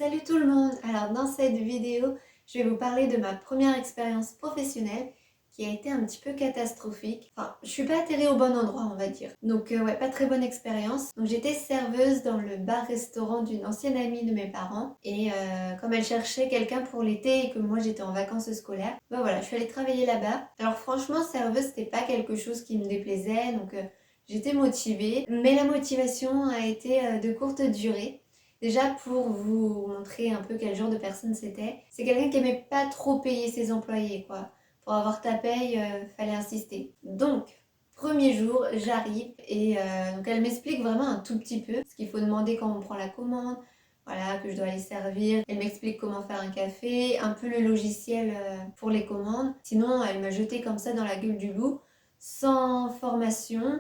Salut tout le monde! Alors dans cette vidéo, je vais vous parler de ma première expérience professionnelle qui a été un petit peu catastrophique. Enfin, je suis pas atterrie au bon endroit, on va dire. Donc ouais, pas très bonne expérience. Donc j'étais serveuse dans le bar-restaurant d'une ancienne amie de mes parents. Et comme elle cherchait quelqu'un pour l'été et que moi j'étais en vacances scolaires, bah voilà, je suis allée travailler là-bas. Alors franchement, serveuse, c'était pas quelque chose qui me déplaisait, donc j'étais motivée. Mais la motivation a été de courte durée. Déjà, pour vous montrer un peu quel genre de personne c'était, c'est quelqu'un qui aimait pas trop payer ses employés, quoi. Pour avoir ta paye, fallait insister. Donc, premier jour, j'arrive et donc elle m'explique vraiment un tout petit peu ce qu'il faut demander quand on prend la commande, voilà, que je dois aller servir. Elle m'explique comment faire un café, un peu le logiciel pour les commandes. Sinon, elle m'a jeté comme ça dans la gueule du loup, sans formation.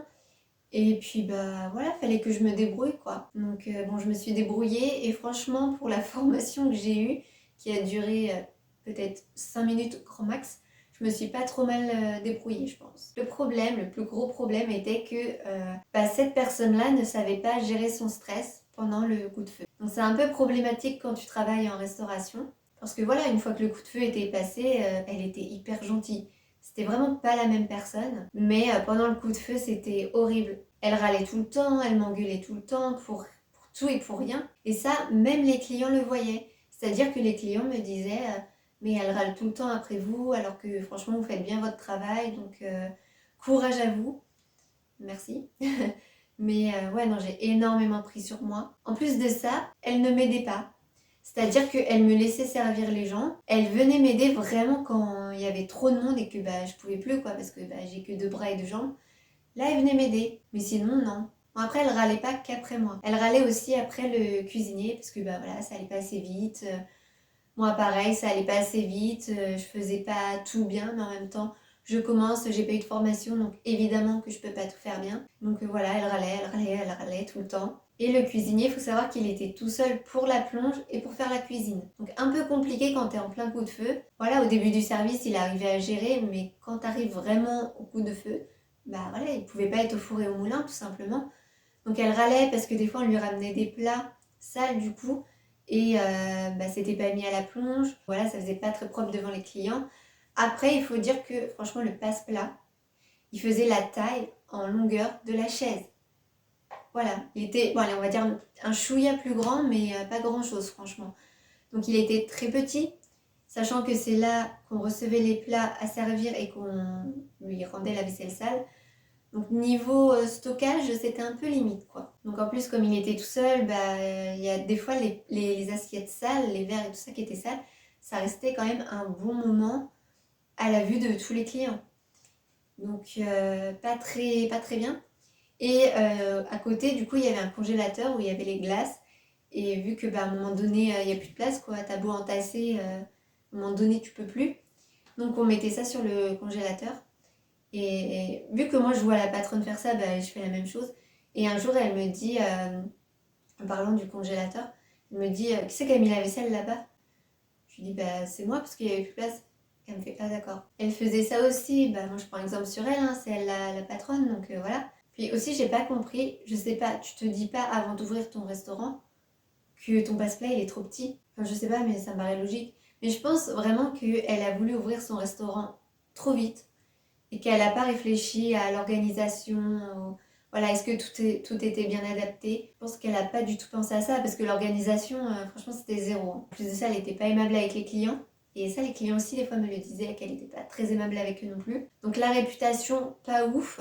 Et puis bah voilà, fallait que je me débrouille quoi. Donc bon, je me suis débrouillée et franchement pour la formation que j'ai eue, qui a duré peut-être 5 minutes grand max, je me suis pas trop mal débrouillée je pense. Le problème, le plus gros problème était que cette personne-là ne savait pas gérer son stress pendant le coup de feu. Donc c'est un peu problématique quand tu travailles en restauration, parce que voilà, une fois que le coup de feu était passé, elle était hyper gentille. C'était vraiment pas la même personne, mais pendant le coup de feu, c'était horrible. Elle râlait tout le temps, elle m'engueulait tout le temps pour tout et pour rien. Et ça, même les clients le voyaient. C'est-à-dire que les clients me disaient mais elle râle tout le temps après vous, alors que franchement, vous faites bien votre travail, donc courage à vous. Merci. Mais ouais, non, j'ai énormément pris sur moi. En plus de ça, elle ne m'aidait pas. C'est-à-dire qu'elle me laissait servir les gens. Elle venait m'aider vraiment quand il y avait trop de monde et que bah, je pouvais plus, quoi, parce que bah, j'ai que 2 bras et 2 jambes. Là, elle venait m'aider. Mais sinon, non. Bon, après, elle râlait pas qu'après moi. Elle râlait aussi après le cuisinier, parce que bah voilà, ça allait pas assez vite. Moi, pareil, ça allait pas assez vite. Je faisais pas tout bien, mais en même temps, je commence, j'ai pas eu de formation, donc évidemment que je peux pas tout faire bien. Donc voilà, elle râlait tout le temps. Et le cuisinier, il faut savoir qu'il était tout seul pour la plonge et pour faire la cuisine. Donc un peu compliqué quand t'es en plein coup de feu. Voilà, au début du service, il arrivait à gérer, mais quand t'arrives vraiment au coup de feu, bah voilà, il pouvait pas être au four et au moulin, tout simplement. Donc elle râlait parce que des fois, on lui ramenait des plats sales du coup, et c'était pas mis à la plonge. Voilà, ça faisait pas très propre devant les clients. Après, il faut dire que franchement, le passe-plat, il faisait la taille en longueur de la chaise. Voilà, il était, bon allez, on va dire un chouïa plus grand, mais pas grand-chose franchement. Donc il était très petit, sachant que c'est là qu'on recevait les plats à servir et qu'on lui rendait la vaisselle sale. Donc niveau stockage, c'était un peu limite quoi. Donc en plus comme il était tout seul, il y a des fois les assiettes sales, les verres et tout ça qui étaient sales, ça restait quand même un bon moment à la vue de tous les clients. Donc pas très bien. Et à côté du coup il y avait un congélateur où il y avait les glaces. Et vu que à un moment donné il n'y a plus de place quoi, t'as beau entasser, à un moment donné tu peux plus. Donc on mettait ça sur le congélateur. Et vu que moi je vois la patronne faire ça, je fais la même chose. Et un jour elle me dit, en parlant du congélateur, elle me dit qui c'est qui a mis la vaisselle là-bas? Je lui dis c'est moi parce qu'il n'y avait plus de place. Elle me fait ah d'accord. Elle faisait ça aussi, moi je prends exemple sur elle, hein, c'est elle la patronne, donc voilà. Puis aussi j'ai pas compris, je sais pas, tu te dis pas avant d'ouvrir ton restaurant que ton passe-plat il est trop petit. Enfin je sais pas mais ça me paraît logique. Mais je pense vraiment qu'elle a voulu ouvrir son restaurant trop vite et qu'elle n'a pas réfléchi à l'organisation. Voilà, est-ce que tout était bien adapté? Je pense qu'elle n'a pas du tout pensé à ça parce que l'organisation, franchement, c'était zéro. En plus de ça, elle n'était pas aimable avec les clients. Et ça, les clients aussi, des fois, me le disaient qu'elle n'était pas très aimable avec eux non plus. Donc la réputation, pas ouf.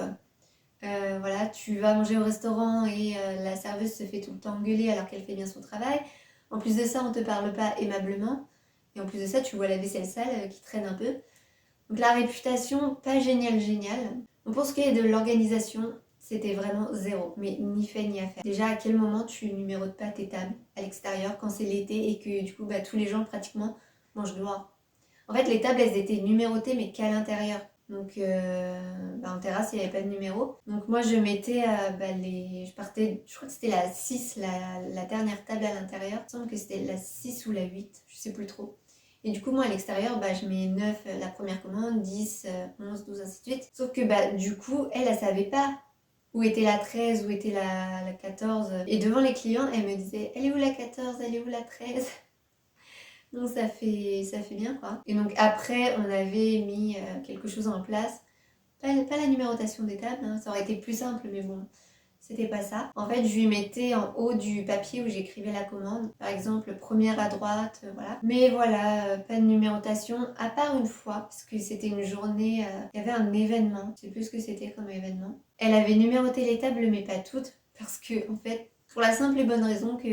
Voilà, tu vas manger au restaurant et la serveuse se fait tout le temps engueuler alors qu'elle fait bien son travail. En plus de ça, on ne te parle pas aimablement. Et en plus de ça, tu vois la vaisselle sale qui traîne un peu. Donc la réputation, pas génial, génial. Donc pour ce qui est de l'organisation, c'était vraiment zéro, mais ni fait ni à faire. Déjà, à quel moment tu numérotes pas tes tables à l'extérieur quand c'est l'été et que du coup, tous les gens pratiquement mangent dehors. En fait, les tables, elles étaient numérotées, mais qu'à l'intérieur. Donc en terrasse, il n'y avait pas de numéro. Donc moi, je mettais je partais, je crois que c'était la 6, la dernière table à l'intérieur. Il me semble que c'était la 6 ou la 8, je sais plus trop. Et du coup, moi, à l'extérieur, je mets 9 la première commande, 10, 11, 12, ainsi de suite. Sauf que du coup, elle savait pas où était la 13, où était la 14. Et devant les clients, elle me disait, elle est où la 14, elle est où la 13? Donc ça fait bien quoi. Et donc après, on avait mis quelque chose en place. Pas la numérotation des tables, hein, ça aurait été plus simple, mais bon, c'était pas ça. En fait, je lui mettais en haut du papier où j'écrivais la commande, par exemple, première à droite, voilà. Mais voilà, pas de numérotation, à part une fois, parce que c'était une journée, il y avait un événement, je sais plus ce que c'était comme événement. Elle avait numéroté les tables, mais pas toutes, parce que, en fait, pour la simple et bonne raison que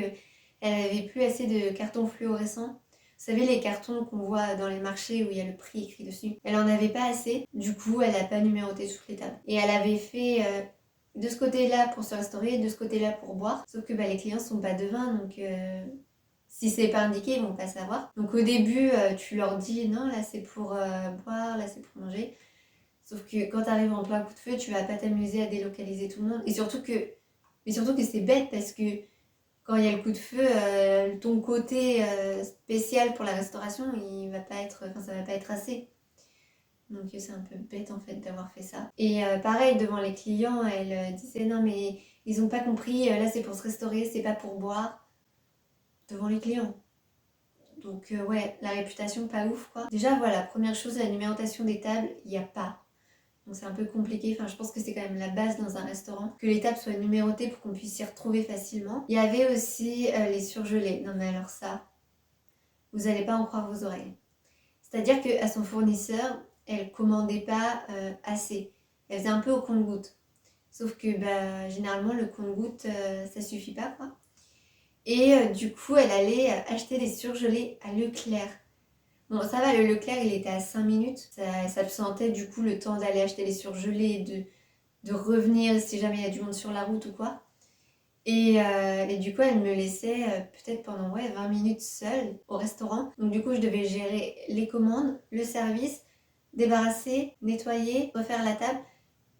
elle avait plus assez de cartons fluorescents. Vous savez, les cartons qu'on voit dans les marchés où il y a le prix écrit dessus. Elle en avait pas assez, du coup, elle a pas numéroté toutes les tables. Et elle avait fait de ce côté-là pour se restaurer, de ce côté-là pour boire. Sauf que les clients sont pas devins, donc si c'est pas indiqué, ils vont pas savoir. Donc au début, tu leur dis non, là c'est pour boire, là c'est pour manger. Sauf que quand t'arrives en plein coup de feu, tu vas pas t'amuser à délocaliser tout le monde. Mais surtout que c'est bête parce que quand il y a le coup de feu, ton côté spécial pour la restauration, ça va pas être assez. Donc c'est un peu bête en fait d'avoir fait ça. Et pareil, devant les clients, elle disait non mais ils ont pas compris, là c'est pour se restaurer, c'est pas pour boire. Devant les clients. Donc ouais, la réputation pas ouf quoi. Déjà voilà, première chose, la numérotation des tables, il n'y a pas. Donc c'est un peu compliqué, enfin je pense que c'est quand même la base dans un restaurant, que les tables soient numérotées pour qu'on puisse s'y retrouver facilement. Il y avait aussi les surgelés. Non mais alors ça, vous allez pas en croire vos oreilles. C'est-à-dire qu'à son fournisseur, elle commandait pas assez. Elle faisait un peu au compte-gouttes. Sauf que généralement le compte-gouttes ça suffit pas quoi. Et du coup elle allait acheter des surgelés à Leclerc. Bon ça va, le Leclerc il était à 5 minutes. Ça me sentait du coup le temps d'aller acheter les surgelés et de revenir si jamais il y a du monde sur la route ou quoi. Et du coup, elle me laissait peut-être pendant 20 minutes seule au restaurant. Donc du coup, je devais gérer les commandes, le service, débarrasser, nettoyer, refaire la table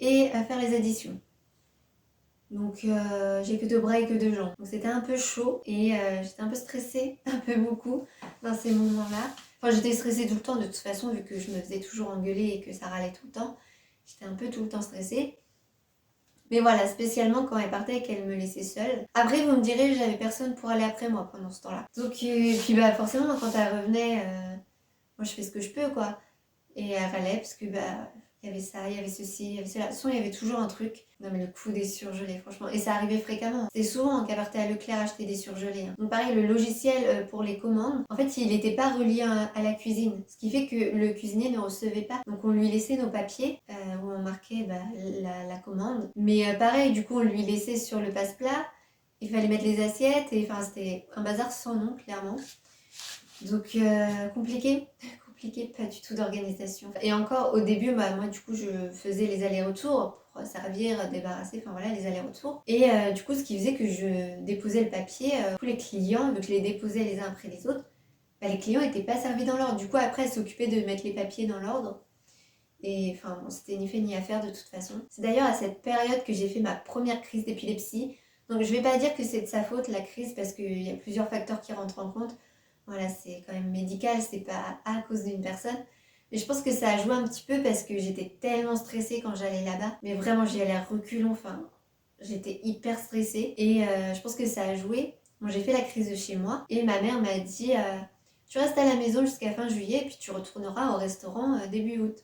et faire les additions. Donc j'ai que deux bras et que deux jambes. Donc c'était un peu chaud et j'étais un peu stressée, un peu beaucoup dans ces moments-là. Enfin, j'étais stressée tout le temps de toute façon, vu que je me faisais toujours engueuler et que ça râlait tout le temps. J'étais un peu tout le temps stressée. Mais voilà, spécialement quand elle partait et qu'elle me laissait seule. Après, vous me direz, j'avais personne pour aller après moi pendant ce temps-là. Donc, et puis forcément, quand elle revenait, moi je fais ce que je peux quoi. Et elle râlait parce que il y avait ça, il y avait ceci, il y avait cela. De toute façon, il y avait toujours un truc. Non mais le coup des surgelés, franchement. Et ça arrivait fréquemment. C'est souvent qu'elle partait à Leclerc acheter des surgelés. Hein. Donc pareil, le logiciel pour les commandes, en fait, il n'était pas relié à la cuisine. Ce qui fait que le cuisinier ne recevait pas. Donc on lui laissait nos papiers où on marquait la commande. Mais pareil, du coup, on lui laissait sur le passe-plat. Il fallait mettre les assiettes. Et enfin, c'était un bazar sans nom, clairement. Donc compliqué. Pas du tout d'organisation. Et encore au début, moi du coup je faisais les allers-retours pour servir, débarrasser, enfin voilà les allers-retours. Et du coup ce qui faisait que je déposais le papier, tous les clients, vu que je les déposais les uns après les autres, les clients n'étaient pas servis dans l'ordre. Du coup après elle s'occupait de mettre les papiers dans l'ordre. Et enfin bon, c'était ni fait ni à faire de toute façon. C'est d'ailleurs à cette période que j'ai fait ma première crise d'épilepsie. Donc je vais pas dire que c'est de sa faute la crise parce qu'il y a plusieurs facteurs qui rentrent en compte. Voilà, c'est quand même médical, c'est pas à cause d'une personne. Mais je pense que ça a joué un petit peu parce que j'étais tellement stressée quand j'allais là-bas. Mais vraiment, j'y allais à reculons, enfin, j'étais hyper stressée. Et je pense que ça a joué. Bon, j'ai fait la crise de chez moi et ma mère m'a dit tu restes à la maison jusqu'à fin juillet et puis tu retourneras au restaurant début août.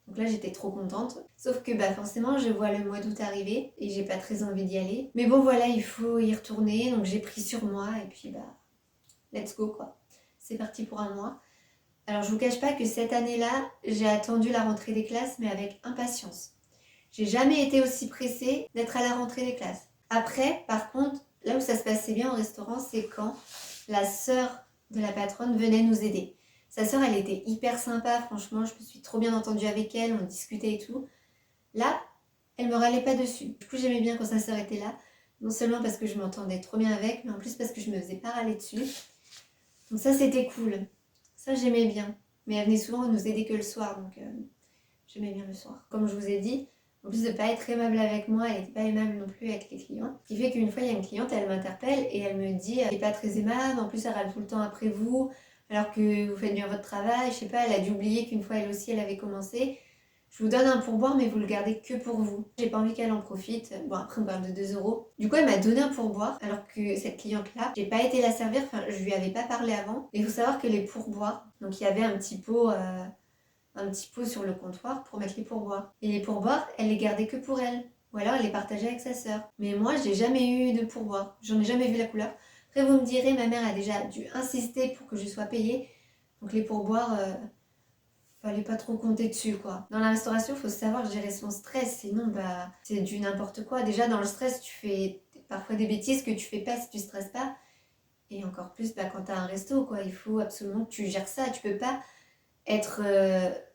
Donc là, j'étais trop contente. Sauf que forcément, je vois le mois d'août arriver et j'ai pas très envie d'y aller. Mais bon, voilà, il faut y retourner. Donc j'ai pris sur moi et puis let's go quoi. C'est parti pour un mois. Alors je vous cache pas que cette année-là, j'ai attendu la rentrée des classes mais avec impatience. J'ai jamais été aussi pressée d'être à la rentrée des classes. Après, par contre, là où ça se passait bien au restaurant, c'est quand la sœur de la patronne venait nous aider. Sa sœur, elle était hyper sympa, franchement, je me suis trop bien entendue avec elle, on discutait et tout. Là, elle me râlait pas dessus. Du coup, j'aimais bien quand sa sœur était là. Non seulement parce que je m'entendais trop bien avec, mais en plus parce que je me faisais pas râler dessus. Donc ça, c'était cool. Ça, j'aimais bien. Mais elle venait souvent nous aider que le soir, donc j'aimais bien le soir. Comme je vous ai dit, en plus de pas être aimable avec moi, elle n'était pas aimable non plus avec les clients. Ce qui fait qu'une fois, il y a une cliente, elle m'interpelle et elle me dit elle n'est pas très aimable, en plus elle râle tout le temps après vous, alors que vous faites bien votre travail. Je sais pas, elle a dû oublier qu'une fois, elle aussi, elle avait commencé. Je vous donne un pourboire, mais vous le gardez que pour vous. J'ai pas envie qu'elle en profite. Bon, après, on parle de 2 euros. Du coup, elle m'a donné un pourboire, alors que cette cliente-là, j'ai pas été la servir, enfin, je lui avais pas parlé avant. Et il faut savoir que les pourboires, donc il y avait un petit pot sur le comptoir pour mettre les pourboires. Et les pourboires, elle les gardait que pour elle. Ou alors elle les partageait avec sa sœur. Mais moi, j'ai jamais eu de pourboire. J'en ai jamais vu la couleur. Après, vous me direz, ma mère a déjà dû insister pour que je sois payée. Donc les pourboires, fallait pas trop compter dessus, quoi. Dans la restauration, il faut savoir gérer son stress. Sinon, bah, c'est du n'importe quoi. Déjà, dans le stress, tu fais parfois des bêtises que tu fais pas si tu stresses pas. Et encore plus, bah, quand t'as un resto, quoi. Il faut absolument que tu gères ça. Être...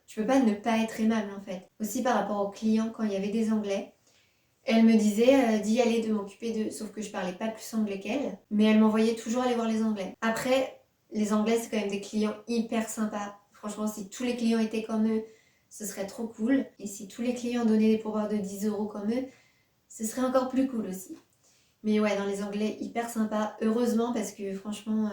tu peux pas ne pas être aimable, en fait. Aussi, par rapport aux clients, quand il y avait des Anglais, elle me disait d'y aller, de m'occuper d'eux. Sauf que je parlais pas plus anglais qu'elle. Mais elle m'envoyait toujours aller voir les Anglais. Après, les Anglais, c'est quand même des clients hyper sympas. Franchement, si tous les clients étaient comme eux, ce serait trop cool. Et si tous les clients donnaient des pourboires de 10 euros comme eux, ce serait encore plus cool aussi. Mais ouais, dans les Anglais, hyper sympa. Heureusement, parce que franchement,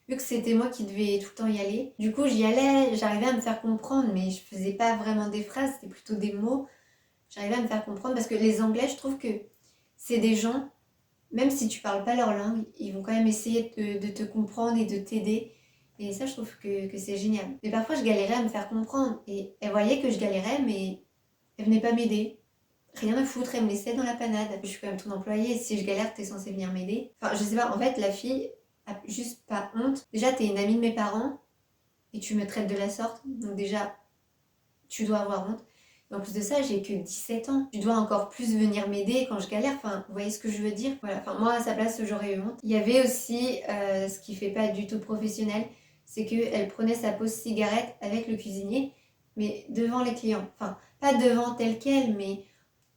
vu que c'était moi qui devais tout le temps y aller, du coup, j'y allais, j'arrivais à me faire comprendre, mais je faisais pas vraiment des phrases, c'était plutôt des mots. J'arrivais à me faire comprendre parce que les Anglais, je trouve que c'est des gens, même si tu parles pas leur langue, ils vont quand même essayer de te comprendre et de t'aider. Et ça, je trouve que c'est génial. Mais parfois, je galérais à me faire comprendre. Et elle voyait que je galérais, mais elle venait pas m'aider. Rien à foutre, elle me laissait dans la panade. Je suis quand même ton employée, si je galère, t'es censé venir m'aider. Enfin, je sais pas, en fait, la fille a juste pas honte. Déjà, t'es une amie de mes parents et tu me traites de la sorte. Donc déjà, tu dois avoir honte. Et en plus de ça, j'ai que 17 ans. Tu dois encore plus venir m'aider quand je galère. Enfin, vous voyez ce que je veux dire? Voilà. Enfin, moi, à sa place, j'aurais eu honte. Il y avait aussi, ce qui fait pas du tout professionnel, c'est qu'elle prenait sa pause cigarette avec le cuisinier, mais devant les clients. Enfin, pas devant tel quel, mais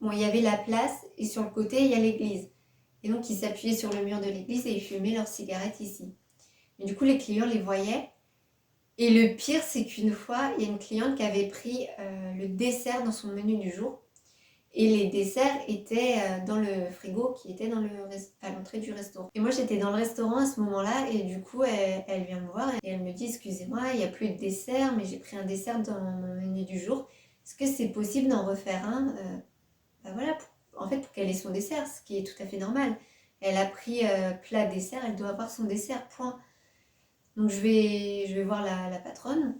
bon, il y avait la place et sur le côté, il y a l'église. Et donc, ils s'appuyaient sur le mur de l'église et ils fumaient leurs cigarettes ici. Et du coup, les clients les voyaient. Et le pire, c'est qu'une fois, il y a une cliente qui avait pris le dessert dans son menu du jour. Et les desserts étaient dans le frigo qui était à l'entrée du restaurant. Et moi, j'étais dans le restaurant à ce moment-là. Et du coup, elle vient me voir et elle me dit, excusez-moi, il n'y a plus de dessert, mais j'ai pris un dessert dans mon menu du jour. Est-ce que c'est possible d'en refaire un bah voilà, en fait, pour qu'elle ait son dessert, ce qui est tout à fait normal. Elle a pris plat dessert, elle doit avoir son dessert, point. Donc je vais voir la patronne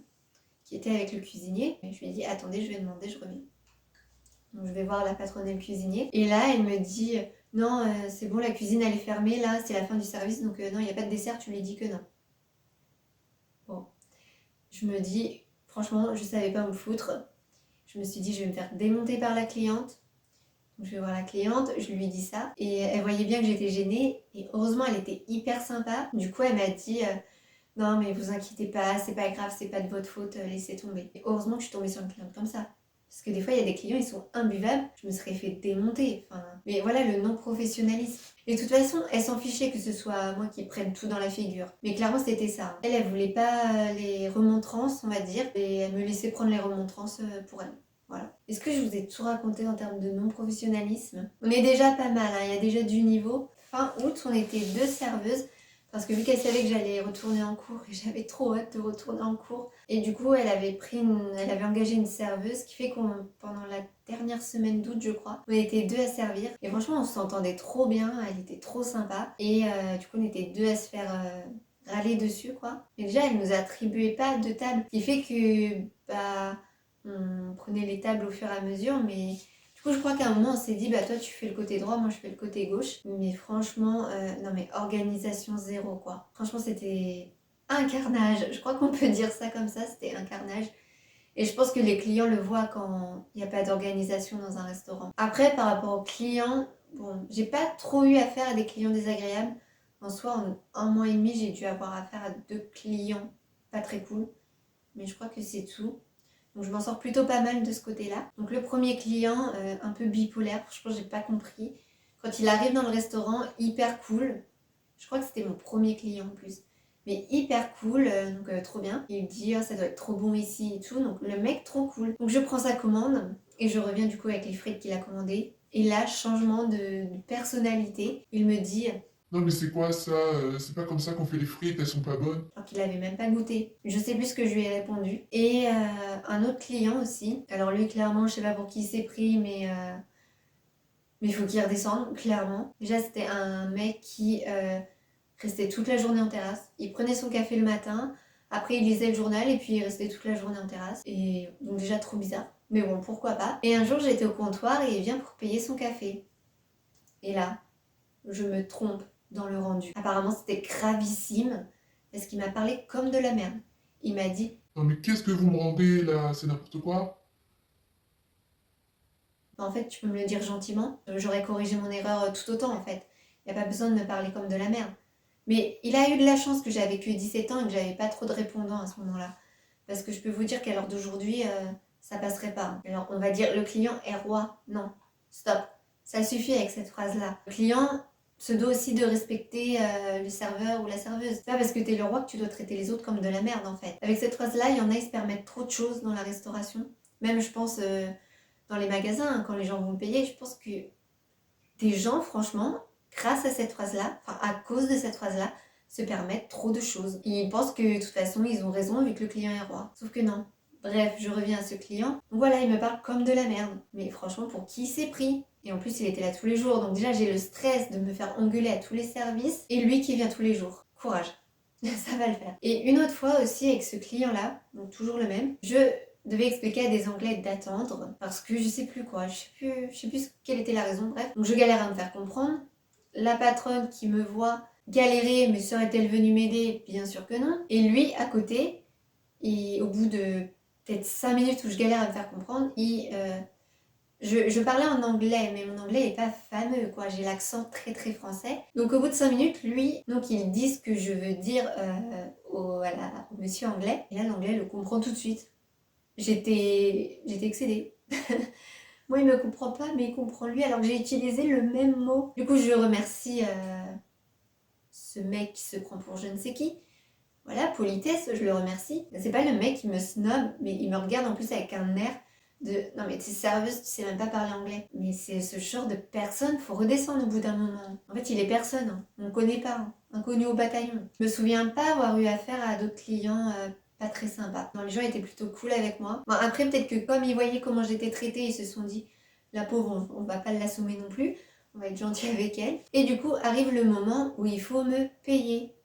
qui était avec le cuisinier. Et je lui ai dit, attendez, je vais demander, je reviens. Donc je vais voir la patronne et le cuisinier. Et là, elle me dit, non, c'est bon, la cuisine, elle est fermée, là, c'est la fin du service, donc non, il n'y a pas de dessert, tu lui dis que non. Bon, je me dis, franchement, je savais pas où me foutre. Je me suis dit, je vais me faire démonter par la cliente. Donc, je vais voir la cliente, je lui dis ça. Et elle voyait bien que j'étais gênée. Et heureusement, elle était hyper sympa. Du coup, elle m'a dit, non, mais vous inquiétez pas, c'est pas grave, c'est pas de votre faute, laissez tomber. Et heureusement que je suis tombée sur une cliente comme ça. Parce que des fois, il y a des clients, ils sont imbuvables. Je me serais fait démonter. Enfin, mais voilà, le non-professionnalisme. Et de toute façon, elle s'en fichait que ce soit moi qui prenne tout dans la figure. Mais clairement, c'était ça. Elle voulait pas les remontrances, on va dire. Et elle me laissait prendre les remontrances pour elle. Voilà. Est-ce que je vous ai tout raconté en termes de non-professionnalisme? On est déjà pas mal, hein, il y a déjà du niveau. Fin août, on était 2 serveuses. Parce que vu qu'elle savait que j'allais retourner en cours, et j'avais trop hâte de retourner en cours. Et du coup, elle avait engagé une serveuse, ce qui fait qu'on, pendant la dernière semaine d'août, je crois, on était 2 à servir. Et franchement, on s'entendait trop bien, elle était trop sympa. Et du coup, on était 2 à se faire râler dessus, quoi. Mais déjà, elle nous attribuait pas de table. Ce qui fait que, bah, on prenait les tables au fur et à mesure, mais du coup je crois qu'à un moment on s'est dit, bah toi tu fais le côté droit, moi je fais le côté gauche. Mais franchement, non mais organisation zéro, quoi. Franchement c'était un carnage, je crois qu'on peut dire ça comme ça, c'était un carnage. Et je pense que les clients le voient quand il n'y a pas d'organisation dans un restaurant. Après, par rapport aux clients, bon, j'ai pas trop eu affaire à des clients désagréables. En soi, en 1 mois et demi, j'ai dû avoir affaire à 2 clients pas très cool. Mais je crois que c'est tout. Donc je m'en sors plutôt pas mal de ce côté-là. Donc le premier client, un peu bipolaire, je pense que j'ai pas compris. Quand il arrive dans le restaurant, hyper cool. Je crois que c'était mon premier client en plus. Mais hyper cool, donc trop bien. Il me dit, oh, ça doit être trop bon ici et tout. Donc le mec, trop cool. Donc je prends sa commande et je reviens du coup avec les frites qu'il a commandées. Et là, changement de personnalité. Il me dit, Non, mais c'est quoi ça? C'est pas comme ça qu'on fait les frites, elles sont pas bonnes. Alors qu'il avait même pas goûté. Je sais plus ce que je lui ai répondu. Et un autre client aussi. Alors lui, clairement, je sais pas pour qui il s'est pris, mais il faut qu'il redescende, clairement. Déjà, c'était un mec qui restait toute la journée en terrasse. Il prenait son café le matin, après il lisait le journal et puis il restait toute la journée en terrasse. Et donc déjà trop bizarre. Mais bon, pourquoi pas. Et un jour, j'étais au comptoir et il vient pour payer son café. Et là, je me trompe dans le rendu. Apparemment, c'était gravissime parce qu'il m'a parlé comme de la merde. Il m'a dit, Non, mais qu'est-ce que vous me rendez là? C'est n'importe quoi? en fait, tu peux me le dire gentiment. J'aurais corrigé mon erreur tout autant, en fait. Il n'y a pas besoin de me parler comme de la merde. Mais il a eu de la chance que j'avais que 17 ans et que j'avais pas trop de répondants à ce moment-là. Parce que je peux vous dire qu'à l'heure d'aujourd'hui, ça passerait pas. Alors, on va dire, le client est roi. Non, stop. Ça suffit avec cette phrase-là. Le client se doit aussi de respecter le serveur ou la serveuse. C'est pas parce que t'es le roi que tu dois traiter les autres comme de la merde, en fait. Avec cette phrase-là, il y en a, ils se permettent trop de choses dans la restauration. Même, je pense, dans les magasins, hein, quand les gens vont payer, je pense que des gens, franchement, grâce à cette phrase-là, enfin à cause de cette phrase-là, se permettent trop de choses. Ils pensent que de toute façon, ils ont raison vu que le client est roi. Sauf que non. Bref, je reviens à ce client. Donc voilà, il me parle comme de la merde. Mais franchement, pour qui il s'est pris? Et en plus, il était là tous les jours. Donc déjà, j'ai le stress de me faire engueuler à tous les services. Et lui qui vient tous les jours. Courage. Ça va le faire. Et une autre fois aussi avec ce client-là, donc toujours le même, je devais expliquer à des Anglais d'attendre parce que je sais plus quoi, je sais plus quelle était la raison, bref. Donc je galère à me faire comprendre. La patronne qui me voit galérer, mais serait-elle venue m'aider? Bien sûr que non. Et lui, à côté, au bout de peut-être 5 minutes où je galère à me faire comprendre, je parlais en anglais, mais mon anglais est pas fameux, quoi. J'ai l'accent très très français. Donc au bout de 5 minutes, lui, donc il dit ce que je veux dire au monsieur anglais. Et là, l'anglais le comprend tout de suite. J'étais excédée. Moi, il me comprend pas, mais il comprend lui, alors que j'ai utilisé le même mot. Du coup, je remercie ce mec qui se prend pour je ne sais qui. Voilà, politesse, je le remercie. C'est pas le mec qui me snob, mais il me regarde en plus avec un air de non, mais t'es serveuse, tu sais même pas parler anglais. Mais c'est ce genre de personne, faut redescendre au bout d'un moment. En fait, il est personne, hein. On le connaît pas, hein. Inconnu au bataillon. Je me souviens pas avoir eu affaire à d'autres clients pas très sympas. Non, les gens étaient plutôt cool avec moi. Bon, après, peut-être que comme ils voyaient comment j'étais traitée, ils se sont dit la pauvre, on va pas l'assommer non plus. On va être gentil avec elle. Et du coup, arrive le moment où il faut me payer.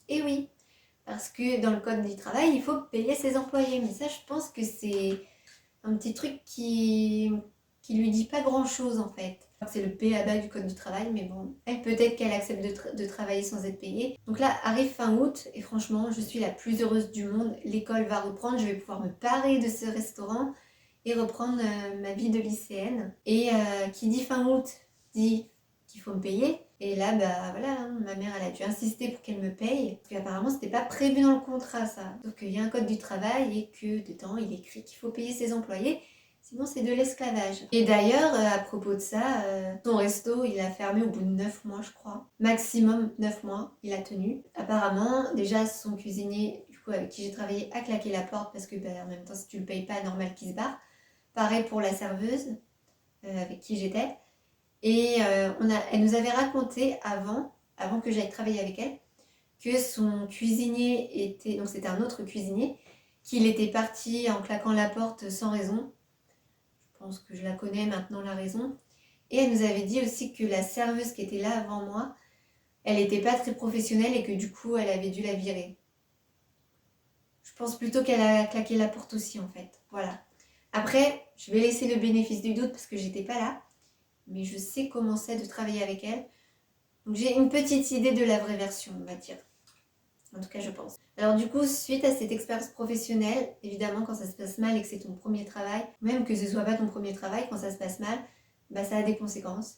Et oui, parce que dans le code du travail, il faut payer ses employés. Mais ça, je pense que c'est un petit truc qui lui dit pas grand chose en fait. C'est le b.a.-ba du code du travail, mais bon, elle peut-être qu'elle accepte de travailler sans être payée. Donc là, arrive fin août, et franchement, je suis la plus heureuse du monde. L'école va reprendre, je vais pouvoir me parer de ce restaurant et reprendre ma vie de lycéenne. Et qui dit fin août dit qu'il faut me payer. Et là, bah voilà, hein, ma mère, elle a dû insister pour qu'elle me paye. Parce qu'apparemment, c'était pas prévu dans le contrat, ça. Donc, il y a un code du travail et que dedans, il est écrit qu'il faut payer ses employés. Sinon, c'est de l'esclavage. Et d'ailleurs, à propos de ça, son resto, il a fermé au bout de 9 mois, je crois. Maximum 9 mois, il a tenu. Apparemment, déjà, son cuisinier, du coup, avec qui j'ai travaillé, a claqué la porte parce que, bah, en même temps, si tu le payes pas, normal qu'il se barre. Pareil pour la serveuse avec qui j'étais. Et elle nous avait raconté avant que j'aille travailler avec elle, que son cuisinier était, donc c'était un autre cuisinier, qu'il était parti en claquant la porte sans raison. Je pense que je la connais maintenant la raison. Et elle nous avait dit aussi que la serveuse qui était là avant moi, elle n'était pas très professionnelle et que du coup elle avait dû la virer. Je pense plutôt qu'elle a claqué la porte aussi en fait. Voilà. Après, je vais laisser le bénéfice du doute parce que j'étais pas là. Mais je sais comment c'est de travailler avec elle. Donc j'ai une petite idée de la vraie version, on va dire. En tout cas, je pense. Alors du coup, suite à cette expérience professionnelle, évidemment, quand ça se passe mal et que c'est ton premier travail, même que ce soit pas ton premier travail, quand ça se passe mal, bah ça a des conséquences.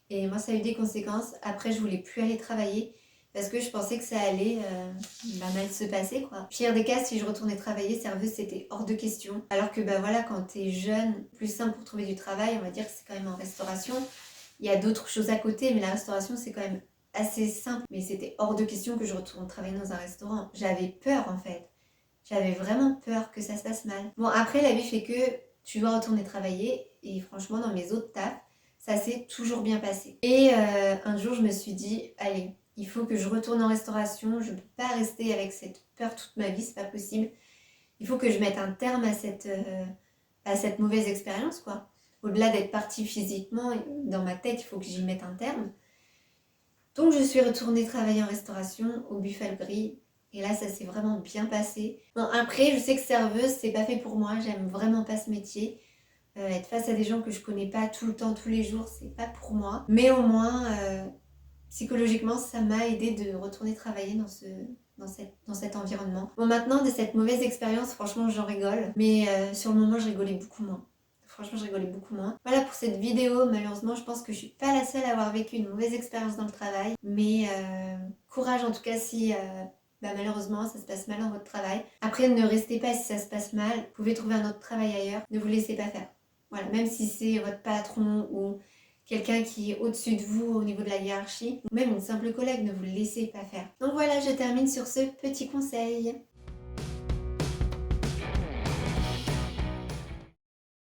Et moi, ça a eu des conséquences. Après, je voulais plus aller travailler parce que je pensais que ça allait mal se passer, quoi. Pire des cas, si je retournais travailler serveuse, c'était hors de question. Alors que bah voilà, quand t'es jeune, plus simple pour trouver du travail, on va dire que c'est quand même en restauration. Il y a d'autres choses à côté, mais la restauration, c'est quand même assez simple. Mais c'était hors de question que je retourne travailler dans un restaurant. J'avais peur, en fait. J'avais vraiment peur que ça se passe mal. Bon, après, la vie fait que tu dois retourner travailler. Et franchement, dans mes autres tafs, ça s'est toujours bien passé. Et un jour, je me suis dit, allez, Il faut que je retourne en restauration. Je ne peux pas rester avec cette peur toute ma vie, c'est pas possible. Il faut que je mette un terme à cette mauvaise expérience, quoi. Au-delà d'être partie physiquement, dans ma tête, il faut que j'y mette un terme. Donc je suis retournée travailler en restauration au Buffalo Grill. Et là, ça s'est vraiment bien passé. Bon, après, je sais que serveuse, c'est pas fait pour moi. J'aime vraiment pas ce métier. Être face à des gens que je connais pas tout le temps, tous les jours, c'est pas pour moi. Mais au moins, psychologiquement, ça m'a aidé de retourner travailler dans cet environnement. Bon, maintenant, de cette mauvaise expérience, franchement, j'en rigole. Mais sur le moment, je rigolais beaucoup moins. Franchement, je rigolais beaucoup moins. Voilà pour cette vidéo. Malheureusement, je pense que je suis pas la seule à avoir vécu une mauvaise expérience dans le travail. Mais courage en tout cas si malheureusement ça se passe mal dans votre travail. Après, ne restez pas si ça se passe mal. Vous pouvez trouver un autre travail ailleurs. Ne vous laissez pas faire. Voilà, même si c'est votre patron ou quelqu'un qui est au-dessus de vous au niveau de la hiérarchie, ou même une simple collègue, ne vous laissez pas faire. Donc voilà, je termine sur ce petit conseil.